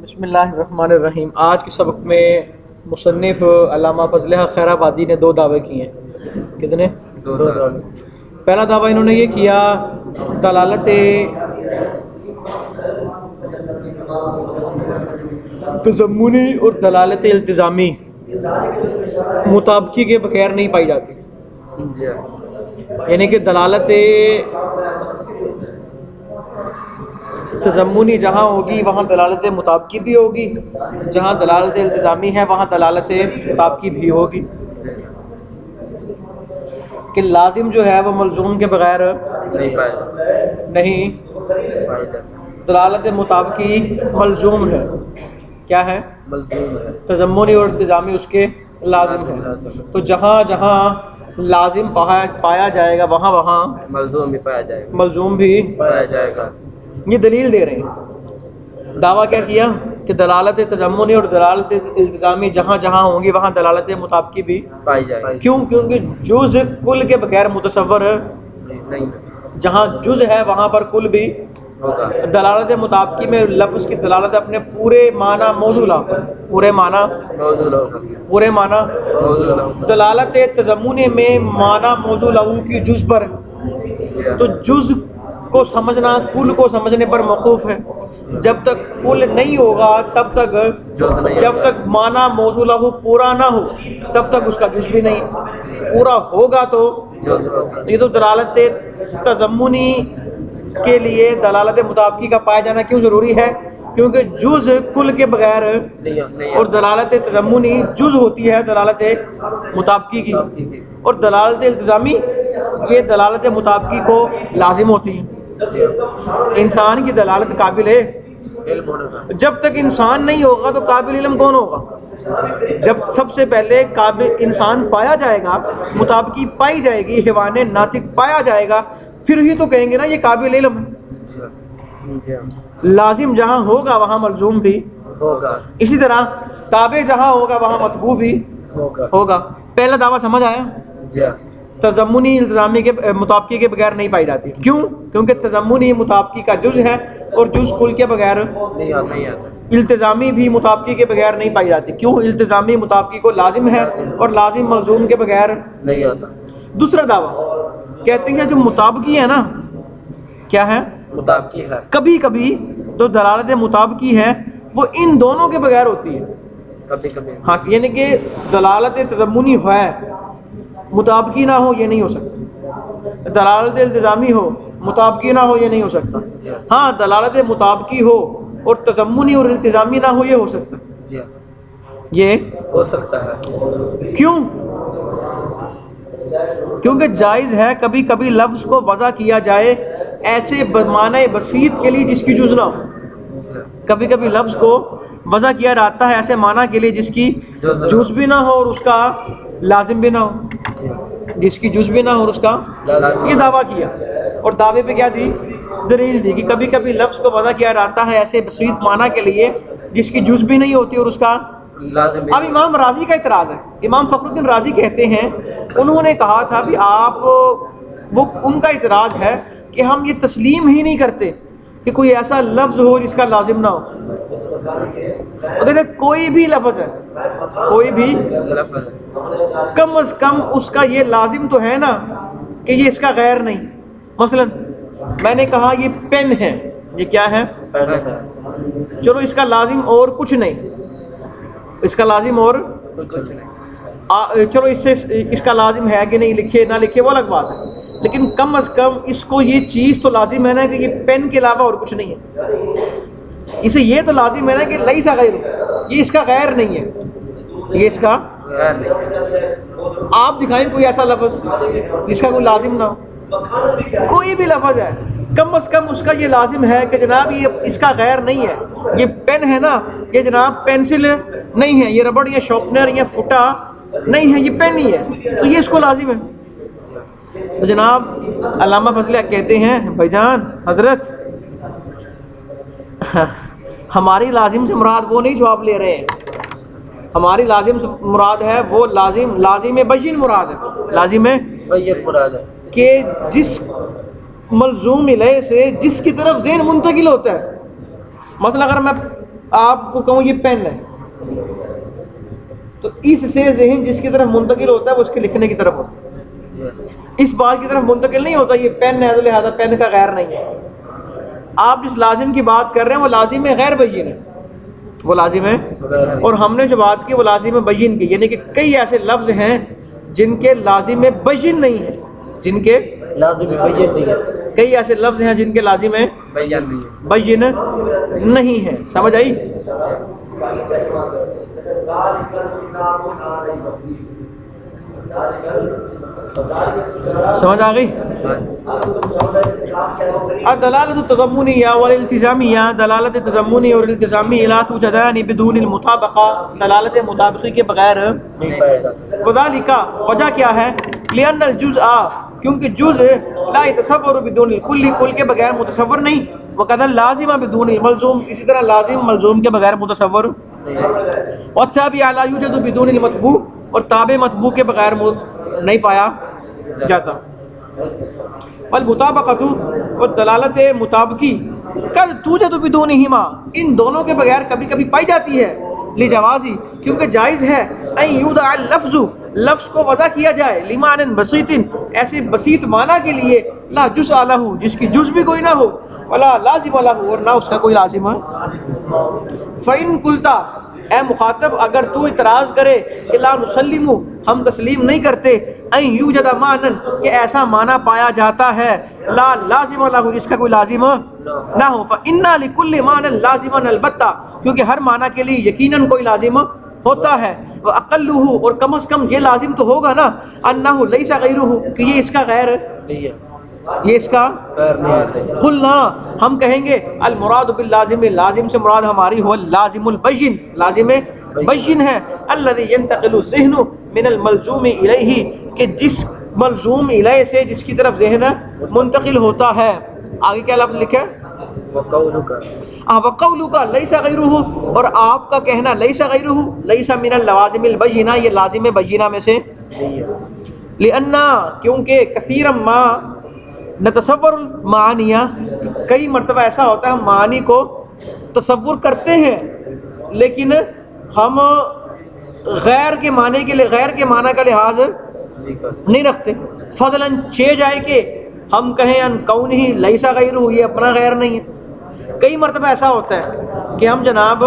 بسم اللہ الرحمن الرحیم۔ آج کے سبق میں مصنف علامہ فضل حق خیر آبادی نے 2 دعوے کیے ہیں۔ کتنے؟ 2 دعوے۔ پہلا دعویٰ انہوں نے یہ کیا دلالت تضمنی اور دلالت التزامی مطابقی کے بغیر نہیں پائی جاتی، یعنی کہ دلالت تضمنی جہاں ہوگی وہاں دلالت مطابقی بھی ہوگی، جہاں دلالت التزامی ہے وہاں دلالت مطابقی بھی ہوگی، کہ لازم جو ہے وہ ملزوم کے بغیر نہیں، دلالت مطابقی ملزوم ہے، کیا ہے؟ ملزوم ہے، تضمنی اور التزامی اس کے لازم ہے۔ تو جہاں جہاں لازم پایا جائے گا وہاں وہاں ملزوم بھی پایا جائے گا، ملزوم بھی پایا جائے گا۔ یہ دلیل دے رہے ہیں۔ دعویٰ کیا کیا کہ دلالت تضمنی اور دلالت التزامی جہاں جہاں ہوں گی وہاں دلالت مطابقی بھی پائی جائے گی۔ کیوں؟ کیونکہ جز کل کے بغیر متصور نہیں، جہاں جز ہے وہاں پر کل بھی ہوگا۔ دلالت مطابقی میں لفظ کی دلالت اپنے پورے معنی موضوع لا، پورے معنی دلالت تضمنی میں معنی موضوع لاؤ کی جز پر، تو جز کو سمجھنا کل کو سمجھنے پر موقوف ہے۔ جب تک کل نہیں ہوگا تب تک، جب تک معنی موضوع له پورا نہ ہو تب تک اس کا جز بھی نہیں، پورا ہوگا تو یہ تو دلالت تضمنی کے لیے دلالت مطابقی کا پایا جانا کیوں ضروری ہے؟ کیونکہ جز کل کے بغیر اور دلالت تضمنی جز ہوتی ہے دلالت مطابقی کی، اور دلالت التزامی یہ دلالت مطابقی کو لازم ہوتی ہے۔ انسان کی دلالت قابل علم ہوگا، جب تک انسان نہیں ہوگا تو قابل علم کون ہوگا؟ جب سب سے پہلے قابل انسان پایا جائے گا، مطابقی پائی جائے گی، حیوان ناطق پایا جائے گا، پھر ہی تو کہیں گے نا یہ قابل علم ہے۔ لازم جہاں ہوگا وہاں ملزوم بھی ہوگا، اسی طرح تابع جہاں ہوگا وہاں مطبوع بھی ہوگا۔ پہلا دعویٰ سمجھ آیا؟ تضمنی التزامی کے مطابقی کے بغیر نہیں پائی جاتی۔ کیوں؟ کیونکہ تضمنی مطابقی کا جز ہے اور جز کل کے بغیر نہیں آتا۔ التزامی بھی مطابقی کے بغیر نہیں پائی جاتی۔ کیوں؟ التزامی مطابقی کو لازم ہے اور لازم ملزوم کے بغیر نہیں آتا۔ دوسرا دعویٰ کہتے ہیں جو مطابقی ہے نا، کیا ہے؟ مطابقی ہے، کبھی کبھی جو دلالت مطابقی ہے وہ ان دونوں کے بغیر ہوتی ہے، کبھی کبھی، ہاں، یعنی کہ دلالت تضمنی ہے مطابقی نہ ہو یہ نہیں ہو سکتا، دلالت التزامی ہو مطابقی نہ ہو یہ نہیں ہو سکتا۔ ہاں، دلالت مطابقی ہو اور تضمنی اور التزامی نہ ہو یہ ہو سکتا ہے، یہ ہو سکتا ہے۔ کیوں؟ کیونکہ جائز ہے کبھی کبھی لفظ کو وضع کیا جائے ایسے معنی بسیط کے لیے جس کی جز نہ ہو، کبھی کبھی لفظ کو وضع کیا جاتا ہے ایسے معنی کے لیے جس کی جز بھی نہ ہو اور اس کا لازم بھی نہ ہو، جس کی جز بھی نہ ہو اور اس کا یہ دعویٰ کیا، اور دعوے پہ کیا دی؟ دلیل دی کہ کبھی کبھی لفظ کو وضع کیا جاتا ہے ایسے بسیط معنی کے لیے جس کی جز بھی نہیں ہوتی اور اس کا لازم۔ اب امام رازی کا اعتراض ہے، امام فخر الدین رازی کہتے ہیں، انہوں نے کہا تھا بھی آپ وہ ان کا اعتراض ہے کہ ہم یہ تسلیم ہی نہیں کرتے کہ کوئی ایسا لفظ ہو جس کا لازم نہ ہو۔ اگر کوئی بھی لفظ ہے، کوئی بھی لفظ کم از کم اس کا یہ لازم تو ہے نا کہ یہ اس کا غیر نہیں۔ مثلا میں نے کہا یہ پین ہے، یہ کیا ہے؟ پین ہے۔ چلو اس کا لازم اور کچھ نہیں، اس کا لازم اور کچھ نہیں، چلو اس سے اس کا لازم ہے کہ نہیں، لکھے نہ لکھے وہ الگ بات ہے، لیکن کم از کم اس کو یہ چیز تو لازم ہے نا کہ یہ پین کے علاوہ اور کچھ نہیں ہے، اسے یہ تو لازم ہے نا کہ لیس غیر، یہ اس کا غیر نہیں ہے، یہ اس کا غیر نہیں۔ آپ دکھائیں کوئی ایسا لفظ جس کا کوئی لازم نہ ہو، کوئی بھی لفظ ہے کم از کم اس کا یہ لازم ہے کہ جناب یہ اس کا غیر نہیں ہے، یہ پین ہے نا، یہ جناب پینسل نہیں ہے، یہ ربڑ یا شارپنر یا فٹا نہیں ہے، یہ پین ہی ہے، تو یہ اس کو لازم ہے۔ تو جناب علامہ فضل کہتے ہیں بھائی جان حضرت ہماری لازم سے مراد وہ نہیں جو آپ لے رہے ہیں، ہماری لازم سے مراد ہے وہ لازم بین مراد ہے، لازم بین مراد ہے کہ جس ملزوم الیہ سے جس کی طرف ذہن منتقل ہوتا ہے۔ مثلا آپ کو کہوں یہ پین ہے تو اس سے ذہن جس کی طرف منتقل ہوتا ہے وہ اس کے لکھنے کی طرف ہوتا ہے، اس بات کی طرف منتقل نہیں ہوتا یہ پین ہے تو لہذا پین کا غیر نہیں ہے۔ آپ جس لازم کی بات کر رہے ہیں وہ لازم ہے غیر بین ہے، وہ لازم ہے، اور ہم نے جو بات کی وہ لازم بین کی، یعنی کہ کئی ایسے لفظ ہیں جن کے لازم بین نہیں ہے، جن کے لازم بین نہیں ہے، کئی ایسے لفظ ہیں جن کے لازم بین نہیں ہے۔ سمجھ آئی؟ سمجھ آ گئی؟ الدلالۃ التضمنیہ والالتزامیہ، دلالت تضمنی اور التزامی لا توجدان بدون المطابقہ، دلالت مطابقی کے بغیر نہیں پایا جاتا۔ وذالک، وجہ کیا ہے؟ لأن الجزء، کیونکہ جز لا يتصور بدون الکل، کل کے بغیر متصور نہیں، وقد لازم بدون الملزوم، اسی طرح لازم ملزوم کے بغیر متصور، والتابع لا يوجد بدون المتبوع، اور تابع متبوع کے بغیر نہیں پایا جاتا۔ والمطابقۃ، اور دلالت مطابقی، قد توجد بدونہما، ان دونوں کے بغیر کبھی کبھی پائی جاتی ہے، لجوازی، کیونکہ جائز ہے، ان یودع اللفظ، لفظ کو وضع کیا جائے، لمعنی بسیط، ایسے بسیط معنی کے لیے، لا جزء لہ، جس کی جز بھی کوئی نہ ہو، ولا لازم لہ، اور نہ اس کا کوئی لازم ہے۔ فإن قلت، اے مخاطب اگر تو اعتراض کرے کہ لا نسلم، ہم تسلیم نہیں کرتے، ان یوجد معنی، کہ ایسا معنی پایا جاتا ہے، لا لازم لہ، جس کا کوئی لازم نہ ہو، فإن لكل معنی لازما البتہ، کیونکہ ہر معنی کے لیے یقیناً کوئی لازم ہوتا ہے، وأقلہ، اور کم از کم یہ لازم تو ہوگا نا، انہ لیس غیرہ، کہ یہ اس کا غیر نہیں ہے، یہ اس کا غیر نہیں ہے۔ قلنا، ہم کہیں گے المراد باللازم، لازم سے مراد ہماری ہو لازم البین، لازم بین ہے، الذي ينتقل الذہن من الملزوم الیہ، کہ جس ملزوم الیہ سے جس کی طرف ذہن منتقل ہوتا ہے۔ آگے کیا لفظ لکھا ہے؟ وقولک، وقولک لیس غیرہ، اور آپ کا کہنا لیس غیرہ، لیس من اللوازم البینہ، یہ لازم بینہ میں سے نہیں ہے۔ لأننا، کیونکہ کثیرا ما نتصور المعانیہ، کئی مرتبہ ایسا ہوتا ہے ہم معانی کو تصور کرتے ہیں لیکن ہم غیر کے معنی کے لیے، غیر کے معنی کا لحاظ نہیں رکھتے۔ فضلا چھ جائے کہ ہم کہیں ان کونہ لیسا غیرہ، یہ اپنا غیر نہیں ہے۔ کئی مرتبہ ایسا ہوتا ہے کہ ہم جناب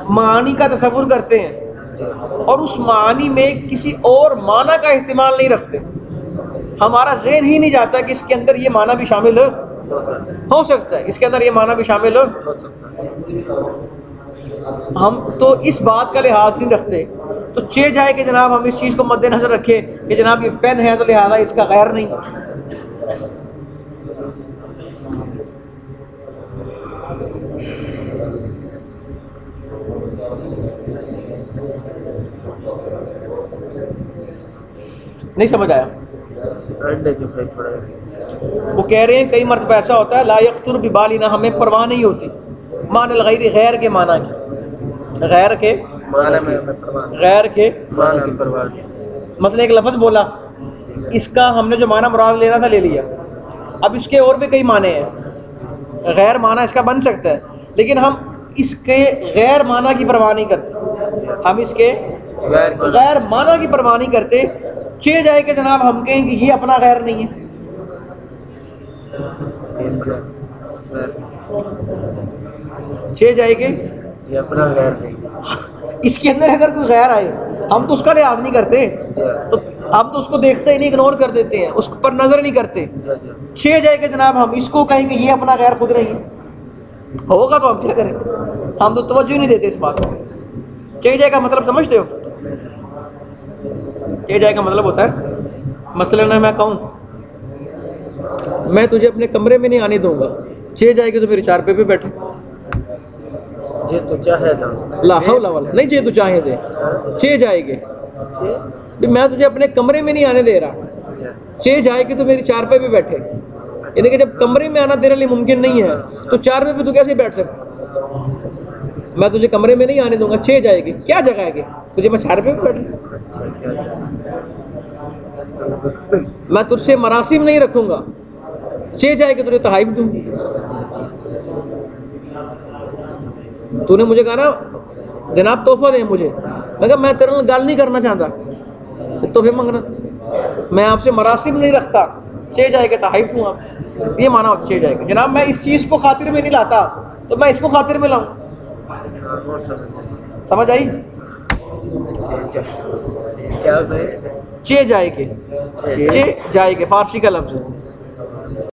معانی کا تصور کرتے ہیں اور اس معنی میں کسی اور معنی کا احتمال نہیں رکھتے، ہمارا ذہن ہی نہیں جاتا کہ اس کے اندر یہ معنی بھی شامل ہو سکتا ہے، اس کے اندر یہ معنی بھی شامل ہو سکتا ہے۔ ہم تو اس بات کا لحاظ نہیں رکھتے۔ تو چہ جائے کہ جناب ہم اس چیز کو مد نظر رکھے کہ جناب یہ پین ہے تو لہذا اس کا غیر نہیں۔ نہیں سمجھ آیا؟ وہ کہہ رہے ہیں کئی مرتبہ ایسا ہوتا ہے لا یخطر ببالنا، ہمیں پرواہ نہیں ہوتی، معنی الغیر، غیر کے معنی کی، غیر کے معنی کی پرواہ نہیں۔ مثلا ایک لفظ بولا، اس کا ہم نے جو معنی مراد لینا تھا لے لیا، اب اس کے اور بھی کئی معنی ہیں، غیر معنی اس کا بن سکتا ہے لیکن ہم اس کے غیر معنی کی پرواہ نہیں کرتے، ہم اس کے غیر معنی کی پرواہ نہیں کرتے۔ چہ جائے کہ جناب ہم کہیں کہ یہ اپنا غیر نہیں ہے، چھ جائے کہ یہ اپنا غیر نہیں، اس کے اندر اگر کوئی غیر آئے ہم تو اس کا لحاظ نہیں کرتے، تو ہم تو اس کو دیکھتے ہی نہیں، اگنور کر دیتے ہیں، اس پر نظر نہیں کرتے۔ چھ جائے کہ جناب ہم اس کو کہیں کہ یہ اپنا غیر خود نہیں ہے، ہوگا تو ہم کیا کریں، ہم تو توجہ نہیں دیتے اس بات کو۔ چھ جائے کا مطلب سمجھتے ہو؟ چھ جائے کا مطلب ہوتا ہے مثلا میں کہوں میں تجھے اپنے کمرے میں نہیں آنے دوں گا، چھ جائے کہ تو میری چارپے پہ بیٹھے، جے تو چاہے دا لا حول ولا نہیں، چھ تو چاہے دے، چھ جائے گے میں تجھے اپنے کمرے میں نہیں آنے دے رہا، چھ جائے کہ تو میری چارپے پہ بیٹھے، یعنی کہ جب کمرے میں آنا تیرے لیے ممکن نہیں ہے تو چارپے پہ تو کیسے بیٹھ سکتا، میں تجھے کمرے میں نہیں آنے دوں گا، چھ جائے گی کیا جگہ ہے کہ تجھے میں چارپے پہ بیٹھوں، میں تجھ سے مراسم نہیں رکھوں گا، چھ جائے کہ تجھے تحائف دوں، تو نے مجھے کہا نا جناب تحفہ دیں مجھے، میں کہا میں تیرے نال گل نہیں کرنا چاہتا، تحفے منگنا، میں آپ سے مراسم نہیں رکھتا، چے جائے کے تحائف دوں آپ، یہ مانا ہوتا چے جائے کے، جناب میں اس چیز کو خاطر میں نہیں لاتا تو میں اس کو خاطر میں لاؤں، سمجھ آئی؟ کیا چے جائے کے، چے جائے کے فارسی کا لفظ ہے،